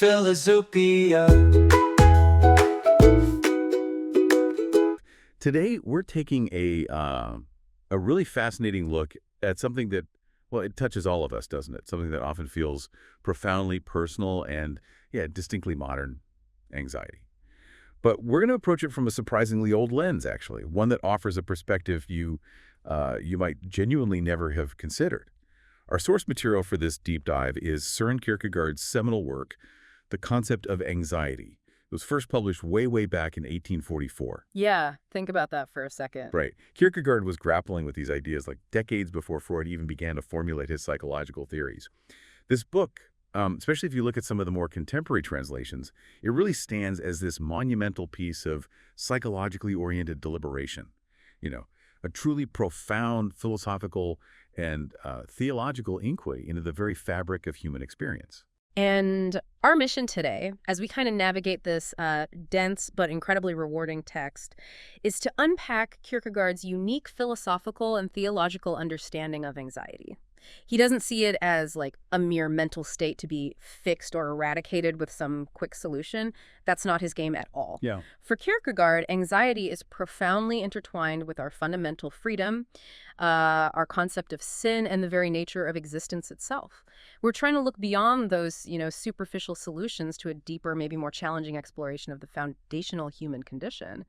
Philozoopia. Today, we're taking a really fascinating look at something that, well, it touches all of us, doesn't it? Something that often feels profoundly personal and, yeah, distinctly modern: anxiety. But we're going to approach it from a surprisingly old lens, actually, one that offers a perspective you might genuinely never have considered. Our source material for this deep dive is Søren Kierkegaard's seminal work, The Concept of Anxiety. It was first published way back in 1844. Yeah, think about that for a second. Right. Kierkegaard was grappling with these ideas like decades before Freud even began to formulate his psychological theories. This book, especially if you look at some of the more contemporary translations, it really stands as this monumental piece of psychologically oriented deliberation. You know, a truly profound philosophical and theological inquiry into the very fabric of human experience. And our mission today, as we kind of navigate this dense but incredibly rewarding text, is to unpack Kierkegaard's unique philosophical and theological understanding of anxiety. He doesn't see it as like a mere mental state to be fixed or eradicated with some quick solution. That's not his game at all. Yeah. For Kierkegaard, anxiety is profoundly intertwined with our fundamental freedom, our concept of sin, and the very nature of existence itself. We're trying to look beyond those, superficial solutions to a deeper, maybe more challenging exploration of the foundational human condition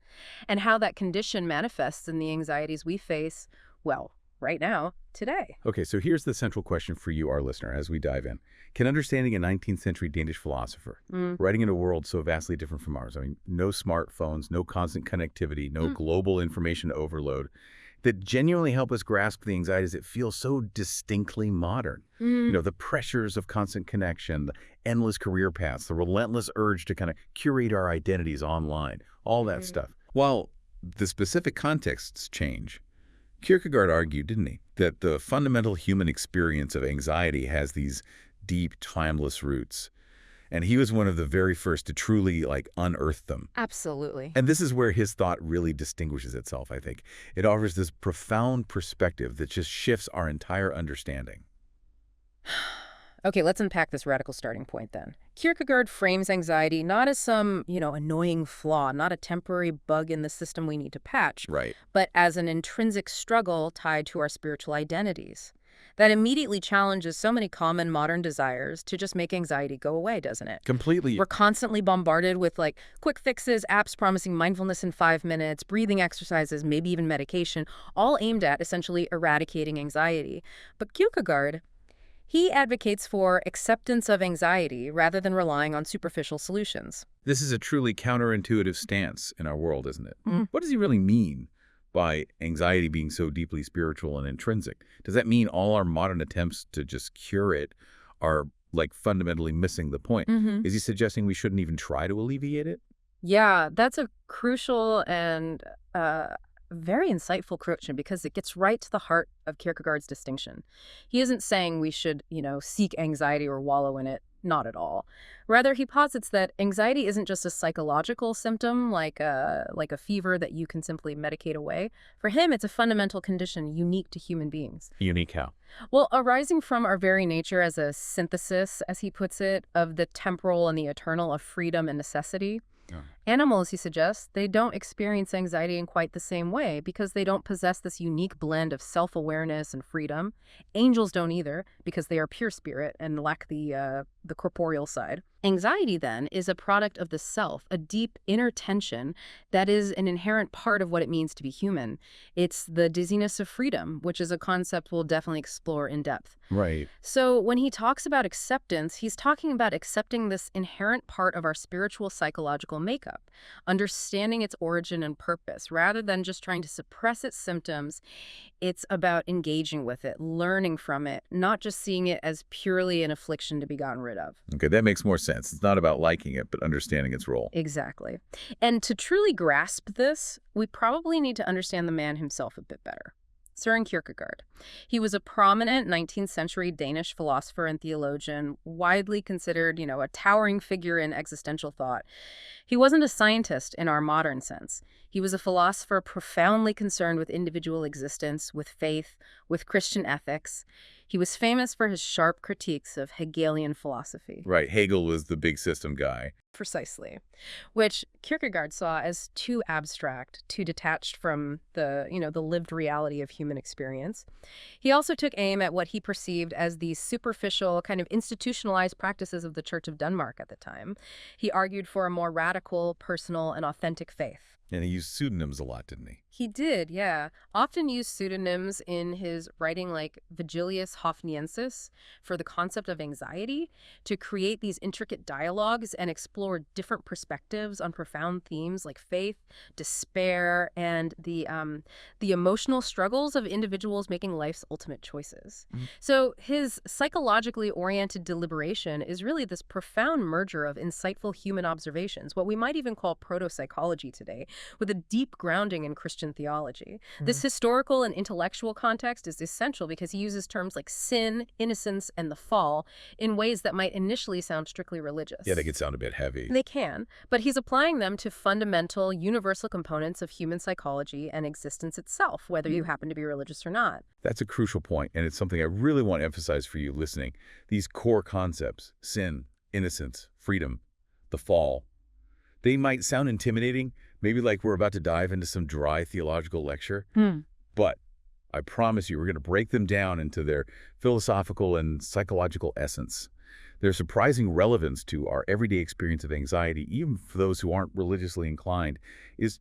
and how that condition manifests in the anxieties we face, well, right now, today. Okay, so here's the central question for you, our listener, as we dive in. Can understanding a 19th century Danish philosopher, writing in a world so vastly different from ours, I mean, no smartphones, no constant connectivity, no global information overload, that genuinely help us grasp the anxieties that feel so distinctly modern? The pressures of constant connection, the endless career paths, the relentless urge to kind of curate our identities online, all that stuff. While the specific contexts change, Kierkegaard argued, didn't he, that the fundamental human experience of anxiety has these deep, timeless roots. And he was one of the very first to truly, unearth them. Absolutely. And this is where his thought really distinguishes itself, I think. It offers this profound perspective that just shifts our entire understanding. Okay, let's unpack this radical starting point then. Kierkegaard frames anxiety not as some, annoying flaw, not a temporary bug in the system we need to patch, Right. but as an intrinsic struggle tied to our spiritual identities. That immediately challenges so many common modern desires to just make anxiety go away, doesn't it? Completely. We're constantly bombarded with quick fixes, apps promising mindfulness in 5 minutes, breathing exercises, maybe even medication, all aimed at essentially eradicating anxiety. But Kierkegaard, he advocates for acceptance of anxiety rather than relying on superficial solutions. This is a truly counterintuitive stance in our world, isn't it? What does he really mean by anxiety being so deeply spiritual and intrinsic? Does that mean all our modern attempts to just cure it are fundamentally missing the point? Is he suggesting we shouldn't even try to alleviate it? Yeah, that's a crucial and very insightful question because it gets right to the heart of Kierkegaard's distinction. He isn't saying we should, seek anxiety or wallow in it. Not at all. Rather, he posits that anxiety isn't just a psychological symptom like a fever that you can simply medicate away. For him, it's a fundamental condition unique to human beings. Unique how? Well, arising from our very nature as a synthesis, as he puts it, of the temporal and the eternal, of freedom and necessity. Animals, he suggests, they don't experience anxiety in quite the same way because they don't possess this unique blend of self-awareness and freedom. Angels don't either because they are pure spirit and lack the corporeal side. Anxiety, then, is a product of the self, a deep inner tension that is an inherent part of what it means to be human. It's the dizziness of freedom, which is a concept we'll definitely explore in depth. Right. So when he talks about acceptance, he's talking about accepting this inherent part of our spiritual psychological makeup, understanding its origin and purpose, rather than just trying to suppress its symptoms. It's about engaging with it, learning from it, not just seeing it as purely an affliction to be gotten rid of. Okay, that makes more sense. It's not about liking it, but understanding its role. Exactly. And to truly grasp this, we probably need to understand the man himself a bit better. Søren Kierkegaard. He was a prominent 19th century Danish philosopher and theologian, widely considered, a towering figure in existential thought. He wasn't a scientist in our modern sense. He was a philosopher profoundly concerned with individual existence, with faith, with Christian ethics. He was famous for his sharp critiques of Hegelian philosophy. Right. Hegel was the big system guy. Precisely. Which Kierkegaard saw as too abstract, too detached from the lived reality of human experience. He also took aim at what he perceived as the superficial, kind of institutionalized practices of the Church of Denmark at the time. He argued for a more radical, personal, and authentic faith. And he used pseudonyms a lot, didn't he? He did, yeah. Often used pseudonyms in his writing like Vigilius Hoffniensis for the concept of anxiety, to create these intricate dialogues and explore different perspectives on profound themes like faith, despair, and the emotional struggles of individuals making life's ultimate choices. So his psychologically oriented deliberation is really this profound merger of insightful human observations, what we might even call proto-psychology today, with a deep grounding in Christian theology. This historical and intellectual context is essential because he uses terms like sin, innocence, and the fall in ways that might initially sound strictly religious. Yeah, they could sound a bit heavy. They can, but he's applying them to fundamental, universal components of human psychology and existence itself, whether you happen to be religious or not. That's a crucial point, and it's something I really want to emphasize for you listening. These core concepts, sin, innocence, freedom, the fall, they might sound intimidating, maybe like we're about to dive into some dry theological lecture, but I promise you we're going to break them down into their philosophical and psychological essence. Their surprising relevance to our everyday experience of anxiety, even for those who aren't religiously inclined, is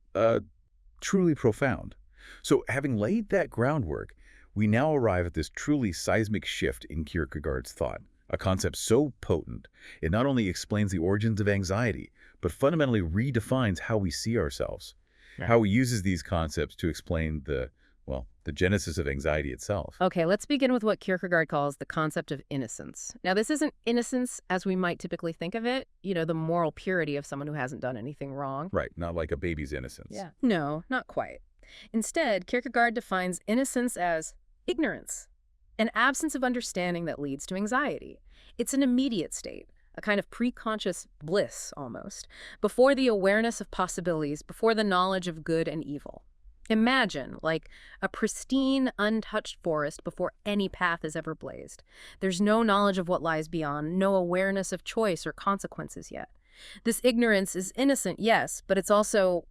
truly profound. So having laid that groundwork, we now arrive at this truly seismic shift in Kierkegaard's thought, a concept so potent, it not only explains the origins of anxiety, but fundamentally redefines how we see ourselves, how he uses these concepts to explain the genesis of anxiety itself. Okay, let's begin with what Kierkegaard calls the concept of innocence. Now, this isn't innocence as we might typically think of it, the moral purity of someone who hasn't done anything wrong. Right, not like a baby's innocence. Yeah. No, not quite. Instead, Kierkegaard defines innocence as ignorance, an absence of understanding that leads to anxiety. It's an immediate state, a kind of pre-conscious bliss almost, before the awareness of possibilities, before the knowledge of good and evil. Imagine, like, a pristine, untouched forest before any path is ever blazed. There's no knowledge of what lies beyond, no awareness of choice or consequences yet. This ignorance is innocent, yes, but it's also,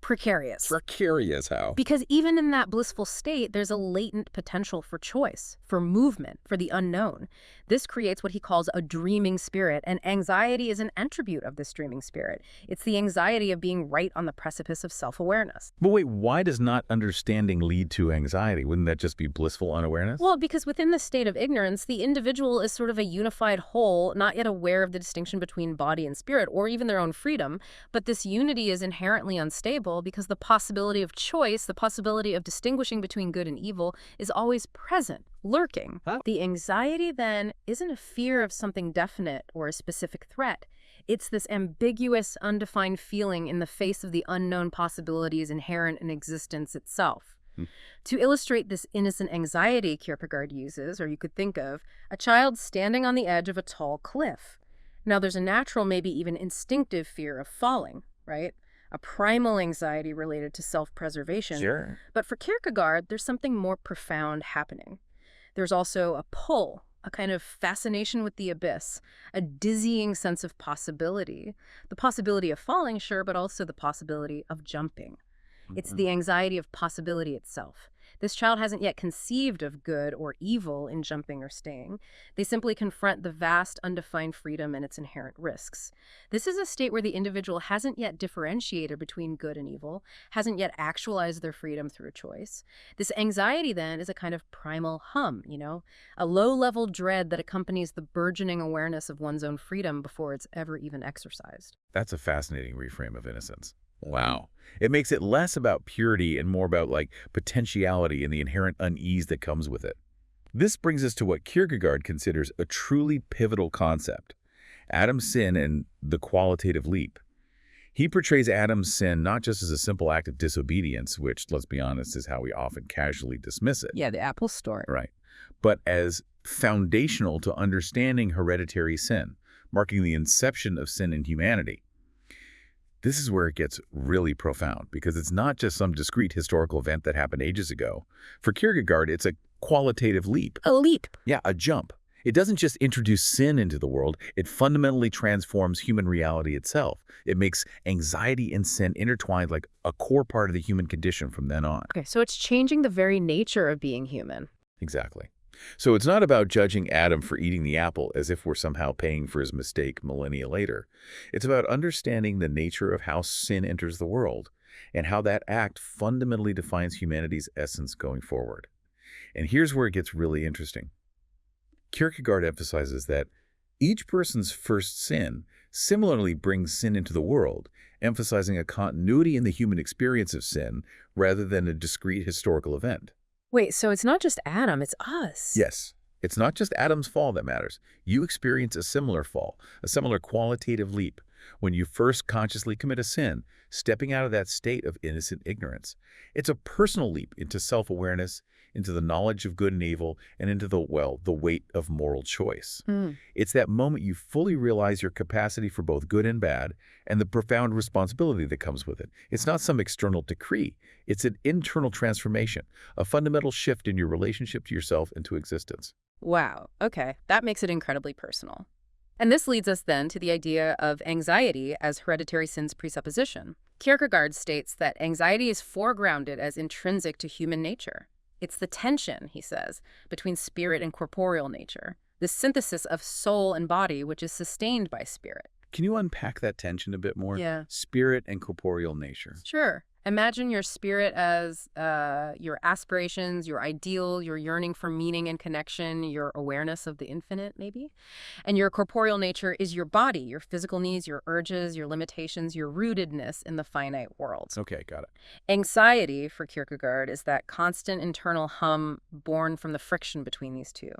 precarious. Precarious how? Because even in that blissful state, there's a latent potential for choice, for movement, for the unknown. This creates what he calls a dreaming spirit, and anxiety is an attribute of this dreaming spirit. It's the anxiety of being right on the precipice of self-awareness. But wait, why does not understanding lead to anxiety? Wouldn't that just be blissful unawareness? Well, because within the state of ignorance, the individual is sort of a unified whole, not yet aware of the distinction between body and spirit, or even their own freedom. But this unity is inherently unstable because the possibility of choice, the possibility of distinguishing between good and evil, is always present, lurking. The anxiety, then, isn't a fear of something definite or a specific threat. It's this ambiguous, undefined feeling in the face of the unknown possibilities inherent in existence itself. To illustrate this innocent anxiety Kierkegaard uses, or you could think of, a child standing on the edge of a tall cliff. Now, there's a natural, maybe even instinctive fear of falling, right? A primal anxiety related to self-preservation. Sure. But for Kierkegaard, there's something more profound happening. There's also a pull, a kind of fascination with the abyss, a dizzying sense of possibility. The possibility of falling, sure, but also the possibility of jumping. It's the anxiety of possibility itself. This child hasn't yet conceived of good or evil in jumping or staying. They simply confront the vast, undefined freedom and its inherent risks. This is a state where the individual hasn't yet differentiated between good and evil, hasn't yet actualized their freedom through choice. This anxiety, then, is a kind of primal hum, a low-level dread that accompanies the burgeoning awareness of one's own freedom before it's ever even exercised. That's a fascinating reframe of innocence. Wow. It makes it less about purity and more about potentiality and the inherent unease that comes with it. This brings us to what Kierkegaard considers a truly pivotal concept, Adam's sin and the qualitative leap. He portrays Adam's sin not just as a simple act of disobedience, which, let's be honest, is how we often casually dismiss it. Yeah, the apple story. Right. But as foundational to understanding hereditary sin, marking the inception of sin in humanity. This is where it gets really profound, because it's not just some discrete historical event that happened ages ago. For Kierkegaard, it's a qualitative leap. A leap. Yeah, a jump. It doesn't just introduce sin into the world, it fundamentally transforms human reality itself. It makes anxiety and sin intertwined like a core part of the human condition from then on. Okay, so it's changing the very nature of being human. Exactly. So it's not about judging Adam for eating the apple as if we're somehow paying for his mistake millennia later. It's about understanding the nature of how sin enters the world and how that act fundamentally defines humanity's essence going forward. And here's where it gets really interesting. Kierkegaard emphasizes that each person's first sin similarly brings sin into the world, emphasizing a continuity in the human experience of sin rather than a discrete historical event. Wait, so it's not just Adam, it's us. Yes, it's not just Adam's fall that matters. You experience a similar fall, a similar qualitative leap, when you first consciously commit a sin, stepping out of that state of innocent ignorance. It's a personal leap into self-awareness, into the knowledge of good and evil, and into the weight of moral choice. It's that moment you fully realize your capacity for both good and bad, and the profound responsibility that comes with it. It's not some external decree. It's an internal transformation, a fundamental shift in your relationship to yourself and to existence. Wow, okay. That makes it incredibly personal. And this leads us then to the idea of anxiety as hereditary sin's presupposition. Kierkegaard states that anxiety is foregrounded as intrinsic to human nature. It's the tension, he says, between spirit and corporeal nature, the synthesis of soul and body which is sustained by spirit. Can you unpack that tension a bit more? Yeah. Spirit and corporeal nature. Sure. Imagine your spirit as your aspirations, your ideal, your yearning for meaning and connection, your awareness of the infinite, maybe. And your corporeal nature is your body, your physical needs, your urges, your limitations, your rootedness in the finite world. Okay, got it. Anxiety, for Kierkegaard, is that constant internal hum born from the friction between these two.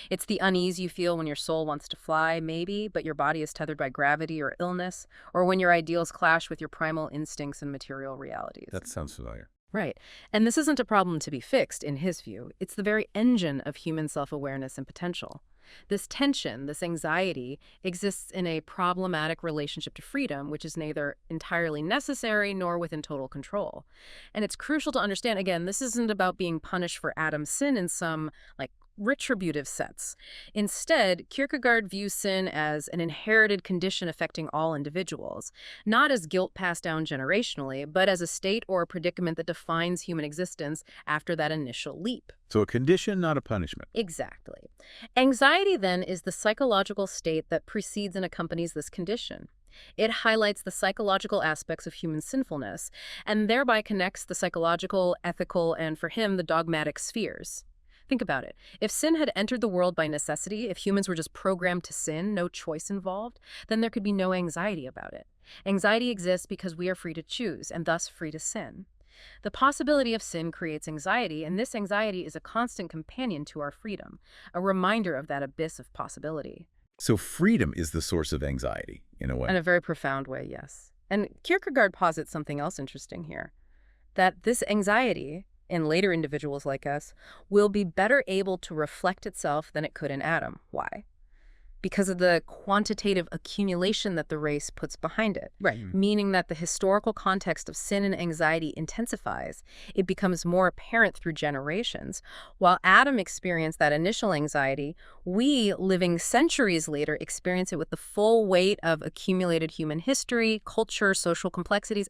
It's the unease you feel when your soul wants to fly, maybe, but your body is tethered by gravity or illness, or when your ideals clash with your primal instincts and material realities. That sounds familiar. Right. And this isn't a problem to be fixed, in his view. It's the very engine of human self-awareness and potential. This tension, this anxiety, exists in a problematic relationship to freedom, which is neither entirely necessary nor within total control. And it's crucial to understand, again, this isn't about being punished for Adam's sin in some, retributive sense. Instead, Kierkegaard views sin as an inherited condition affecting all individuals, not as guilt passed down generationally, but as a state or a predicament that defines human existence after that initial leap. So a condition, not a punishment. Exactly. Anxiety, then, is the psychological state that precedes and accompanies this condition. It highlights the psychological aspects of human sinfulness, and thereby connects the psychological, ethical, and, for him, the dogmatic spheres. Think about it. If sin had entered the world by necessity, if humans were just programmed to sin, no choice involved, then there could be no anxiety about it. Anxiety exists because we are free to choose, and thus free to sin. The possibility of sin creates anxiety, and this anxiety is a constant companion to our freedom, a reminder of that abyss of possibility. So freedom is the source of anxiety, in a way. In a very profound way, yes. And Kierkegaard posits something else interesting here, that this anxiety, in later individuals like us, will be better able to reflect itself than it could in Adam. Why? Because of the quantitative accumulation that the race puts behind it. Right. Meaning that the historical context of sin and anxiety intensifies. It becomes more apparent through generations. While Adam experienced that initial anxiety, we, living centuries later, experience it with the full weight of accumulated human history, culture, social complexities,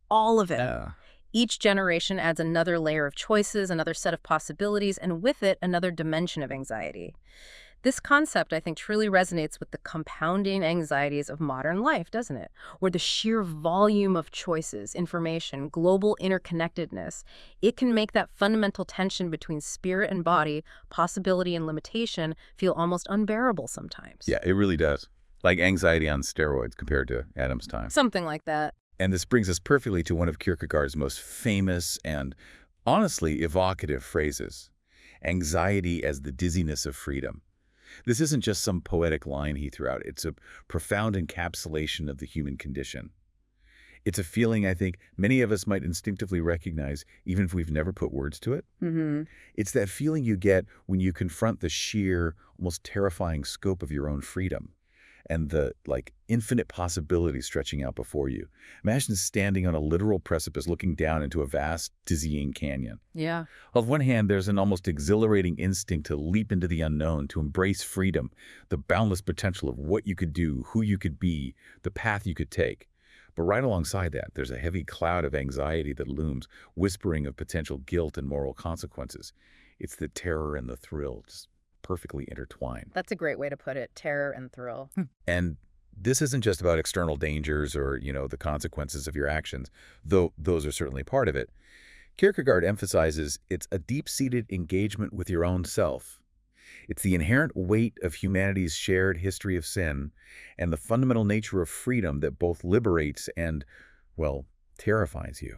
all of it. Each generation adds another layer of choices, another set of possibilities, and with it, another dimension of anxiety. This concept, I think, truly resonates with the compounding anxieties of modern life, doesn't it? Where the sheer volume of choices, information, global interconnectedness, it can make that fundamental tension between spirit and body, possibility and limitation, feel almost unbearable sometimes. Yeah, it really does. Like anxiety on steroids compared to Adam's time. Something like that. And this brings us perfectly to one of Kierkegaard's most famous and honestly evocative phrases, anxiety as the dizziness of freedom. This isn't just some poetic line he threw out. It's a profound encapsulation of the human condition. It's a feeling I think many of us might instinctively recognize, even if we've never put words to it. It's that feeling you get when you confront the sheer, almost terrifying scope of your own freedom. and the, infinite possibilities stretching out before you. Imagine standing on a literal precipice looking down into a vast, dizzying canyon. Yeah. On one hand, there's an almost exhilarating instinct to leap into the unknown, to embrace freedom, the boundless potential of what you could do, who you could be, the path you could take. But right alongside that, there's a heavy cloud of anxiety that looms, whispering of potential guilt and moral consequences. It's the terror and the thrill, just perfectly intertwined. That's a great way to put it, terror and thrill. And this isn't just about external dangers or, the consequences of your actions, though those are certainly part of it. Kierkegaard emphasizes it's a deep-seated engagement with your own self. It's the inherent weight of humanity's shared history of sin and the fundamental nature of freedom that both liberates and, terrifies you.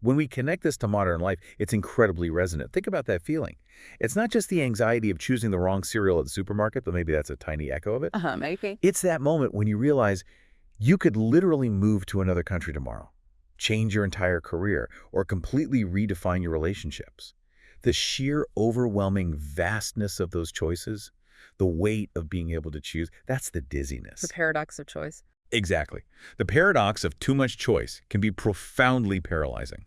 When we connect this to modern life, it's incredibly resonant. Think about that feeling. It's not just the anxiety of choosing the wrong cereal at the supermarket, but maybe that's a tiny echo of it. Maybe. It's that moment when you realize you could literally move to another country tomorrow, change your entire career, or completely redefine your relationships. The sheer overwhelming vastness of those choices, the weight of being able to choose, that's the dizziness. The paradox of choice. Exactly. The paradox of too much choice can be profoundly paralyzing.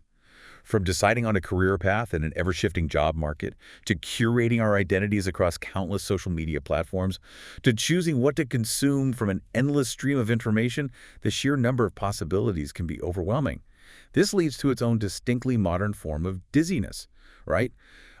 From deciding on a career path in an ever-shifting job market, to curating our identities across countless social media platforms, to choosing what to consume from an endless stream of information, the sheer number of possibilities can be overwhelming. This leads to its own distinctly modern form of dizziness, right?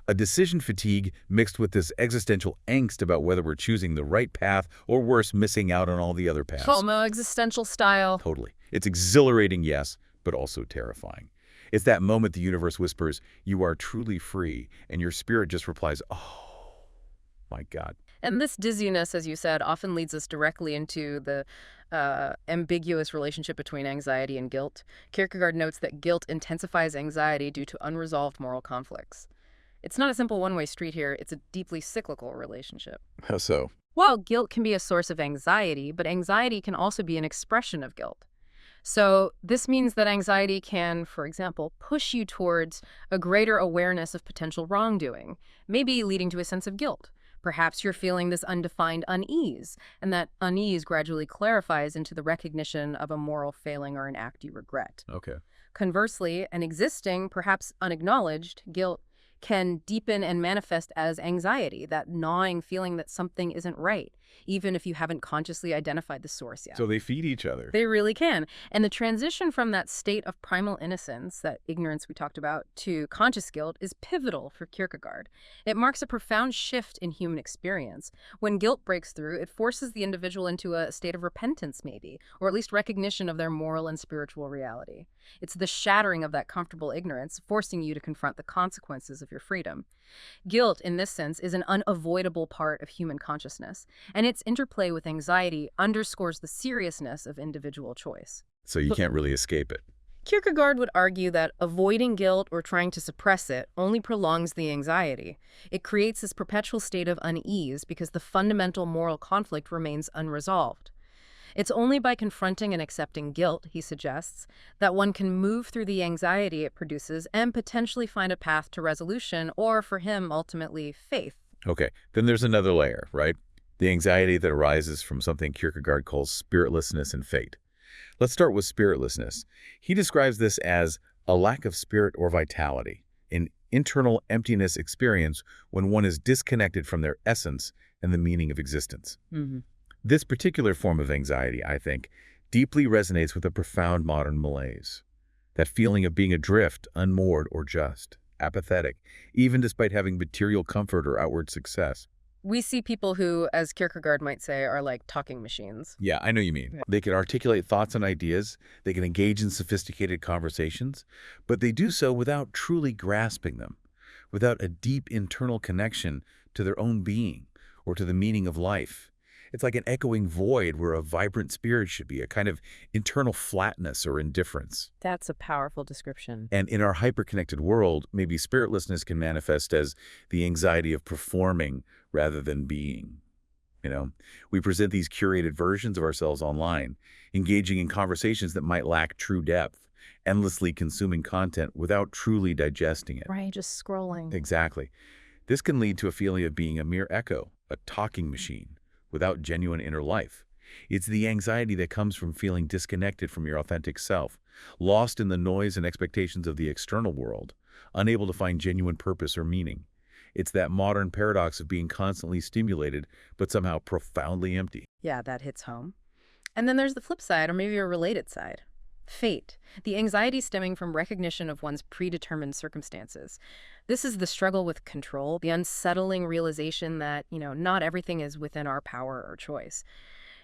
A decision fatigue mixed with this existential angst about whether we're choosing the right path or, worse, missing out on all the other paths. Homo existential style. Totally. It's exhilarating, yes, but also terrifying. It's that moment the universe whispers, "You are truly free," and your spirit just replies, "Oh, my God." And this dizziness, as you said, often leads us directly into the ambiguous relationship between anxiety and guilt. Kierkegaard notes that guilt intensifies anxiety due to unresolved moral conflicts. It's not a simple one-way street here. It's a deeply cyclical relationship. How so? Well, guilt can be a source of anxiety, but anxiety can also be an expression of guilt. So this means that anxiety can, for example, push you towards a greater awareness of potential wrongdoing, maybe leading to a sense of guilt. Perhaps you're feeling this undefined unease, and that unease gradually clarifies into the recognition of a moral failing or an act you regret. Okay. Conversely, an existing, perhaps unacknowledged, guilt can deepen and manifest as anxiety, that gnawing feeling that something isn't right, even if you haven't consciously identified the source yet. So they feed each other. They really can. And the transition from that state of primal innocence, that ignorance we talked about, to conscious guilt is pivotal for Kierkegaard. It marks a profound shift in human experience. When guilt breaks through, it forces the individual into a state of repentance, maybe, or at least recognition of their moral and spiritual reality. It's the shattering of that comfortable ignorance, forcing you to confront the consequences of your freedom. Guilt, in this sense, is an unavoidable part of human consciousness, and its interplay with anxiety underscores the seriousness of individual choice. So you can't really escape it. Kierkegaard would argue that avoiding guilt or trying to suppress it only prolongs the anxiety. It creates this perpetual state of unease because the fundamental moral conflict remains unresolved. It's only by confronting and accepting guilt, he suggests, that one can move through the anxiety it produces and potentially find a path to resolution, or for him, ultimately, faith. Okay, then there's another layer, right? The anxiety that arises from something Kierkegaard calls spiritlessness and fate. Let's start with spiritlessness. He describes this as a lack of spirit or vitality, an internal emptiness experience when one is disconnected from their essence and the meaning of existence. Mm-hmm. This particular form of anxiety, I think, deeply resonates with a profound modern malaise. That feeling of being adrift, unmoored, or just apathetic, even despite having material comfort or outward success. We see people who, as Kierkegaard might say, are like talking machines. Yeah, I know you mean. They can articulate thoughts and ideas, they can engage in sophisticated conversations, but they do so without truly grasping them, without a deep internal connection to their own being or to the meaning of life. It's like an echoing void where a vibrant spirit should be, a kind of internal flatness or indifference. That's a powerful description. And in our hyper-connected world, maybe spiritlessness can manifest as the anxiety of performing rather than being. We present these curated versions of ourselves online, engaging in conversations that might lack true depth, endlessly consuming content without truly digesting it. Right, just scrolling. Exactly. This can lead to a feeling of being a mere echo, a talking machine, without genuine inner life. It's the anxiety that comes from feeling disconnected from your authentic self, lost in the noise and expectations of the external world, unable to find genuine purpose or meaning. It's that modern paradox of being constantly stimulated, but somehow profoundly empty. Yeah, that hits home. And then there's the flip side, or maybe a related side. Fate, the anxiety stemming from recognition of one's predetermined circumstances. This is the struggle with control, the unsettling realization that, not everything is within our power or choice.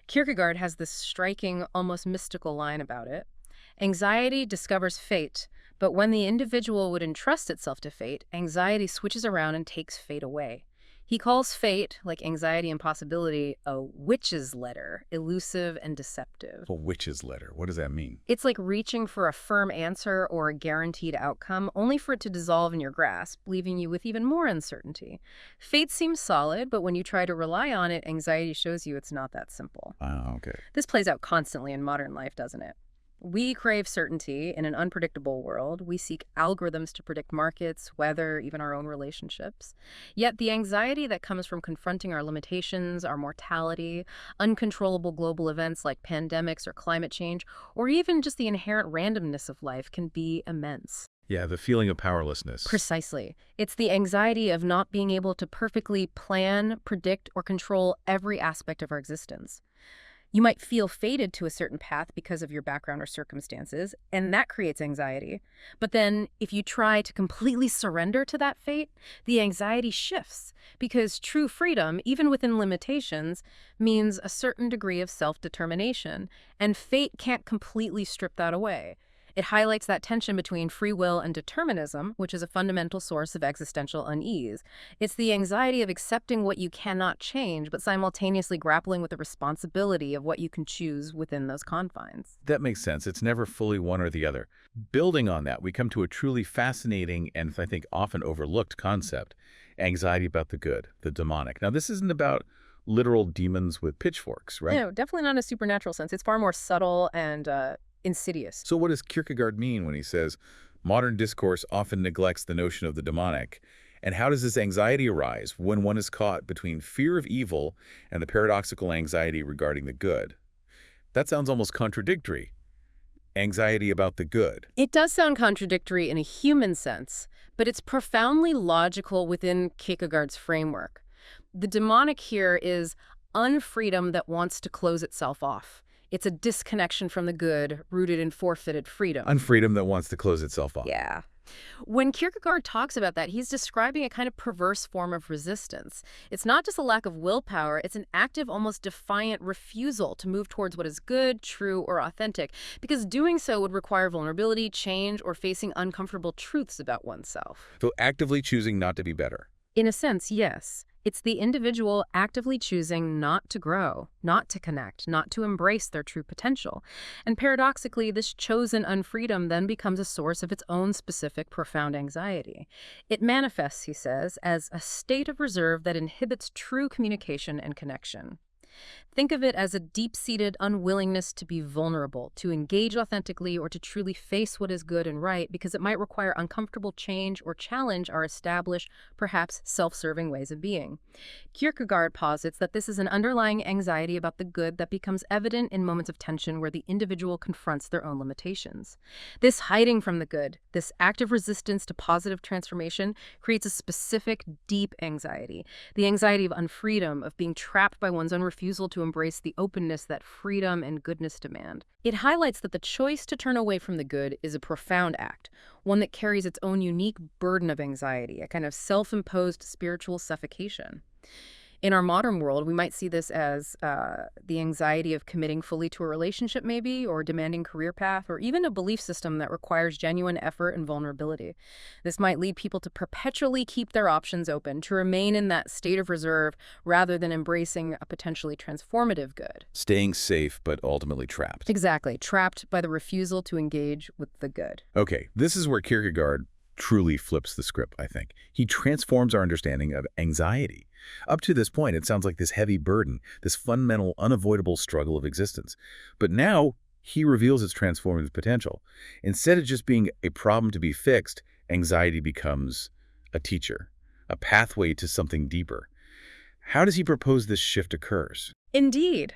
Kierkegaard has this striking, almost mystical line about it. Anxiety discovers fate, but when the individual would entrust itself to fate, anxiety switches around and takes fate away. He calls fate, like anxiety and possibility, a witch's letter, elusive and deceptive. A witch's letter. What does that mean? It's like reaching for a firm answer or a guaranteed outcome, only for it to dissolve in your grasp, leaving you with even more uncertainty. Fate seems solid, but when you try to rely on it, anxiety shows you it's not that simple. Oh, okay. This plays out constantly in modern life, doesn't it? We crave certainty in an unpredictable world. We seek algorithms to predict markets, weather, even our own relationships. Yet the anxiety that comes from confronting our limitations, our mortality, uncontrollable global events like pandemics or climate change, or even just the inherent randomness of life can be immense. Yeah, the feeling of powerlessness. Precisely. It's the anxiety of not being able to perfectly plan, predict, or control every aspect of our existence. You might feel fated to a certain path because of your background or circumstances, and that creates anxiety. But then, if you try to completely surrender to that fate, the anxiety shifts, because true freedom, even within limitations, means a certain degree of self-determination, and fate can't completely strip that away. It highlights that tension between free will and determinism, which is a fundamental source of existential unease. It's the anxiety of accepting what you cannot change, but simultaneously grappling with the responsibility of what you can choose within those confines. That makes sense. It's never fully one or the other. Building on that, we come to a truly fascinating and, I think, often overlooked concept, anxiety about the good, the demonic. Now, this isn't about literal demons with pitchforks, right? No, definitely not in a supernatural sense. It's far more subtle and insidious. So what does Kierkegaard mean when he says modern discourse often neglects the notion of the demonic? And how does this anxiety arise when one is caught between fear of evil and the paradoxical anxiety regarding the good? That sounds almost contradictory. Anxiety about the good. It does sound contradictory in a human sense, but it's profoundly logical within Kierkegaard's framework. The demonic here is unfreedom that wants to close itself off. It's a disconnection from the good, rooted in forfeited freedom. Unfreedom that wants to close itself off. Yeah. When Kierkegaard talks about that, he's describing a kind of perverse form of resistance. It's not just a lack of willpower, it's an active, almost defiant refusal to move towards what is good, true, or authentic, because doing so would require vulnerability, change, or facing uncomfortable truths about oneself. So actively choosing not to be better. In a sense, yes. It's the individual actively choosing not to grow, not to connect, not to embrace their true potential. And paradoxically, this chosen unfreedom then becomes a source of its own specific profound anxiety. It manifests, he says, as a state of reserve that inhibits true communication and connection. Think of it as a deep-seated unwillingness to be vulnerable, to engage authentically, or to truly face what is good and right, because it might require uncomfortable change or challenge our established, perhaps self-serving ways of being. Kierkegaard posits that this is an underlying anxiety about the good that becomes evident in moments of tension where the individual confronts their own limitations. This hiding from the good, this active resistance to positive transformation, creates a specific, deep anxiety, the anxiety of unfreedom, of being trapped by one's own refusal to embrace the openness that freedom and goodness demand. It highlights that the choice to turn away from the good is a profound act, one that carries its own unique burden of anxiety, a kind of self-imposed spiritual suffocation. In our modern world, we might see this as the anxiety of committing fully to a relationship maybe, or demanding career path, or even a belief system that requires genuine effort and vulnerability. This might lead people to perpetually keep their options open, to remain in that state of reserve rather than embracing a potentially transformative good. Staying safe, but ultimately trapped. Exactly, trapped by the refusal to engage with the good. Okay, this is where Kierkegaard truly flips the script, I think. He transforms our understanding of anxiety. Up to this point, it sounds like this heavy burden, this fundamental, unavoidable struggle of existence. But now, he reveals its transformative potential. Instead of just being a problem to be fixed, anxiety becomes a teacher, a pathway to something deeper. How does he propose this shift occurs? Indeed.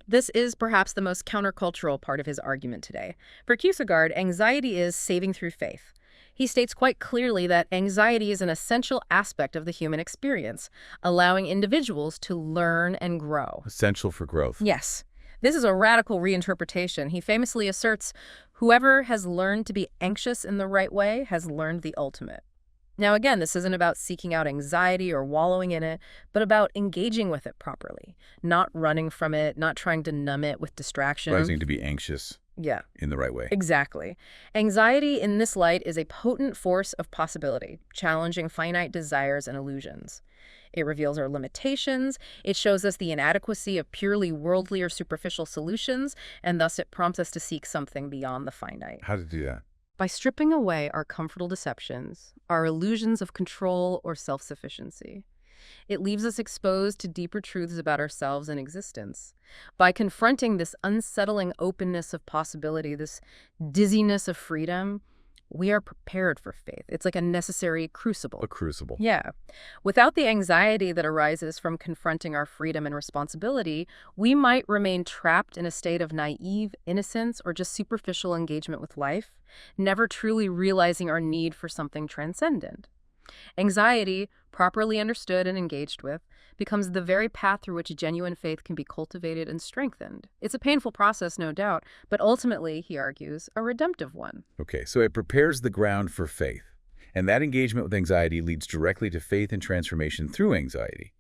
This is perhaps the most countercultural part of his argument today. For Kierkegaard, anxiety is saving through faith. He states quite clearly that anxiety is an essential aspect of the human experience, allowing individuals to learn and grow. Essential for growth. Yes. This is a radical reinterpretation. He famously asserts, whoever has learned to be anxious in the right way has learned the ultimate. Now again, this isn't about seeking out anxiety or wallowing in it, but about engaging with it properly, not running from it, not trying to numb it with distraction. Rising to be anxious. Yeah. In the right way. Exactly. Anxiety in this light is a potent force of possibility, challenging finite desires and illusions. It reveals our limitations, it shows us the inadequacy of purely worldly or superficial solutions, and thus it prompts us to seek something beyond the finite. How to do that? By stripping away our comfortable deceptions, our illusions of control or self-sufficiency. It leaves us exposed to deeper truths about ourselves and existence. By confronting this unsettling openness of possibility, this dizziness of freedom, we are prepared for faith. It's like a necessary crucible. A crucible. Yeah. Without the anxiety that arises from confronting our freedom and responsibility, we might remain trapped in a state of naive innocence or just superficial engagement with life, never truly realizing our need for something transcendent. Anxiety, properly understood and engaged with, becomes the very path through which genuine faith can be cultivated and strengthened. It's a painful process, no doubt, but ultimately, he argues, a redemptive one. Okay, so it prepares the ground for faith. And that engagement with anxiety leads directly to faith and transformation through anxiety.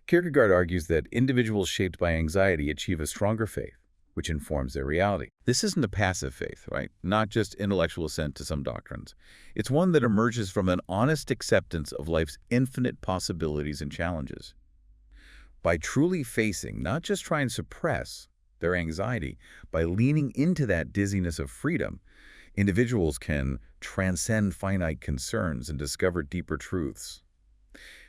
Kierkegaard argues that individuals shaped by anxiety achieve a stronger faith, which informs their reality. This isn't a passive faith, right? Not just intellectual assent to some doctrines. It's one that emerges from an honest acceptance of life's infinite possibilities and challenges. By truly facing, not just trying to suppress, their anxiety, by leaning into that dizziness of freedom, individuals can transcend finite concerns and discover deeper truths.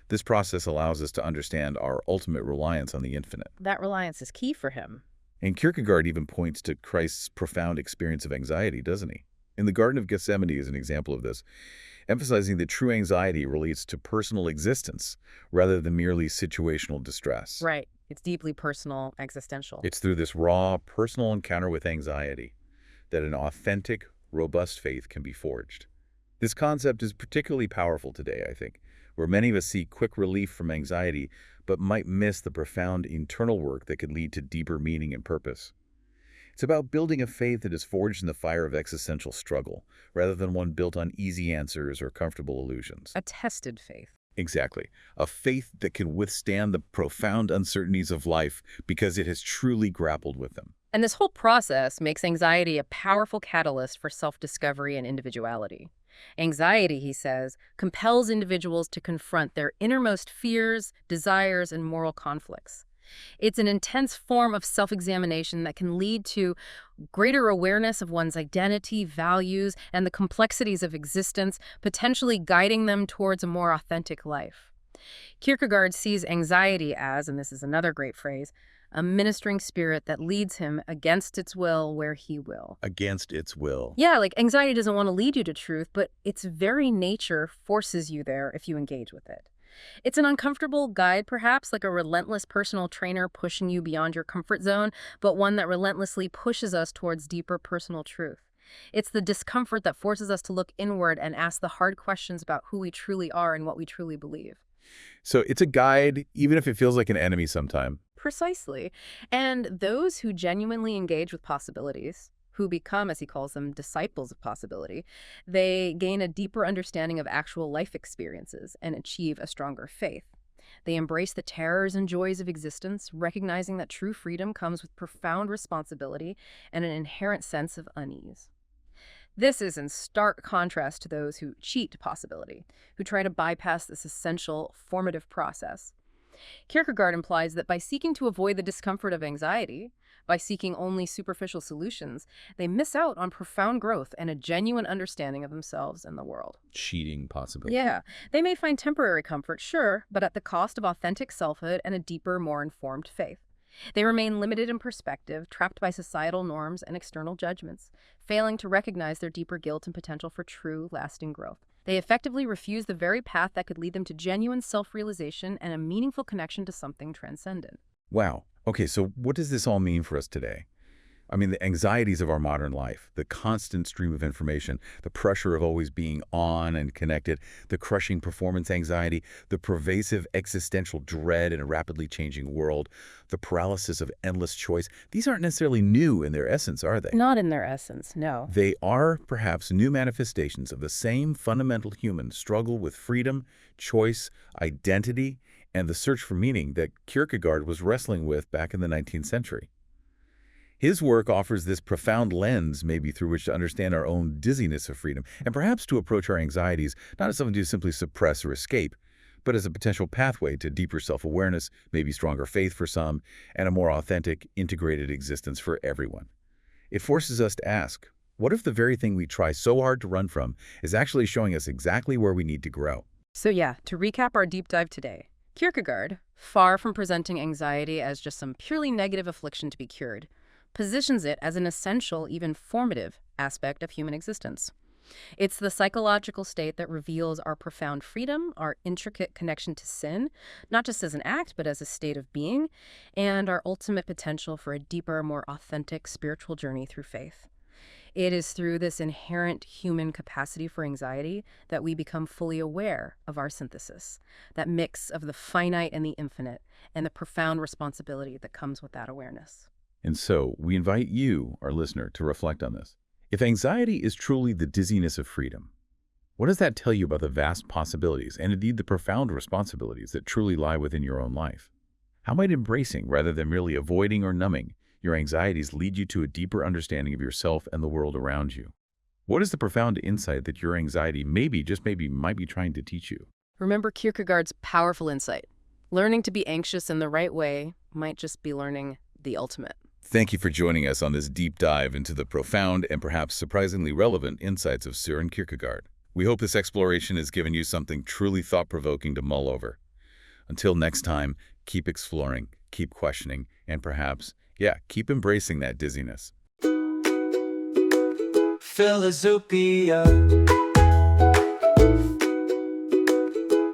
This process allows us to understand our ultimate reliance on the infinite. That reliance is key for him. And Kierkegaard even points to Christ's profound experience of anxiety, doesn't he? In the Garden of Gethsemane is an example of this, emphasizing that true anxiety relates to personal existence rather than merely situational distress. Right. It's deeply personal, existential. It's through this raw, personal encounter with anxiety that an authentic, robust faith can be forged. This concept is particularly powerful today, I think, where many of us seek quick relief from anxiety but might miss the profound internal work that could lead to deeper meaning and purpose. It's about building a faith that is forged in the fire of existential struggle, rather than one built on easy answers or comfortable illusions. A tested faith. Exactly. A faith that can withstand the profound uncertainties of life because it has truly grappled with them. And this whole process makes anxiety a powerful catalyst for self-discovery and individuality. Anxiety, he says, compels individuals to confront their innermost fears, desires, and moral conflicts. It's an intense form of self-examination that can lead to greater awareness of one's identity, values, and the complexities of existence, potentially guiding them towards a more authentic life. Kierkegaard sees anxiety as, and this is another great phrase, a ministering spirit that leads him against its will where he will. Against its will. Yeah, like anxiety doesn't want to lead you to truth, but its very nature forces you there if you engage with it. It's an uncomfortable guide, perhaps, like a relentless personal trainer pushing you beyond your comfort zone, but one that relentlessly pushes us towards deeper personal truth. It's the discomfort that forces us to look inward and ask the hard questions about who we truly are and what we truly believe. So it's a guide, even if it feels like an enemy sometime. Precisely. And those who genuinely engage with possibilities, who become, as he calls them, disciples of possibility, they gain a deeper understanding of actual life experiences and achieve a stronger faith. They embrace the terrors and joys of existence, recognizing that true freedom comes with profound responsibility and an inherent sense of unease. This is in stark contrast to those who cheat possibility, who try to bypass this essential formative process. Kierkegaard implies that by seeking to avoid the discomfort of anxiety, by seeking only superficial solutions, they miss out on profound growth and a genuine understanding of themselves and the world. Cheating possibility. Yeah, they may find temporary comfort, sure, but at the cost of authentic selfhood and a deeper, more informed faith. They remain limited in perspective, trapped by societal norms and external judgments, failing to recognize their deeper guilt and potential for true, lasting growth. They effectively refuse the very path that could lead them to genuine self-realization and a meaningful connection to something transcendent. Wow. Okay, so what does this all mean for us today? I mean, the anxieties of our modern life, the constant stream of information, the pressure of always being on and connected, the crushing performance anxiety, the pervasive existential dread in a rapidly changing world, the paralysis of endless choice. These aren't necessarily new in their essence, are they? Not in their essence, no. They are perhaps new manifestations of the same fundamental human struggle with freedom, choice, identity, and the search for meaning that Kierkegaard was wrestling with back in the 19th century. His work offers this profound lens, maybe through which to understand our own dizziness of freedom, and perhaps to approach our anxieties not as something to simply suppress or escape, but as a potential pathway to deeper self-awareness, maybe stronger faith for some, and a more authentic, integrated existence for everyone. It forces us to ask, what if the very thing we try so hard to run from is actually showing us exactly where we need to grow? So yeah, to recap our deep dive today, Kierkegaard, far from presenting anxiety as just some purely negative affliction to be cured, positions it as an essential, even formative, aspect of human existence. It's the psychological state that reveals our profound freedom, our intricate connection to sin, not just as an act, but as a state of being, and our ultimate potential for a deeper, more authentic spiritual journey through faith. It is through this inherent human capacity for anxiety that we become fully aware of our synthesis, that mix of the finite and the infinite, and the profound responsibility that comes with that awareness. And so, we invite you, our listener, to reflect on this. If anxiety is truly the dizziness of freedom, what does that tell you about the vast possibilities and indeed the profound responsibilities that truly lie within your own life? How might embracing, rather than merely avoiding or numbing, your anxieties lead you to a deeper understanding of yourself and the world around you? What is the profound insight that your anxiety just maybe might be trying to teach you? Remember Kierkegaard's powerful insight. Learning to be anxious in the right way might just be learning the ultimate. Thank you for joining us on this deep dive into the profound and perhaps surprisingly relevant insights of Søren Kierkegaard. We hope this exploration has given you something truly thought-provoking to mull over. Until next time, keep exploring, keep questioning, and perhaps, keep embracing that dizziness. Philozoopia.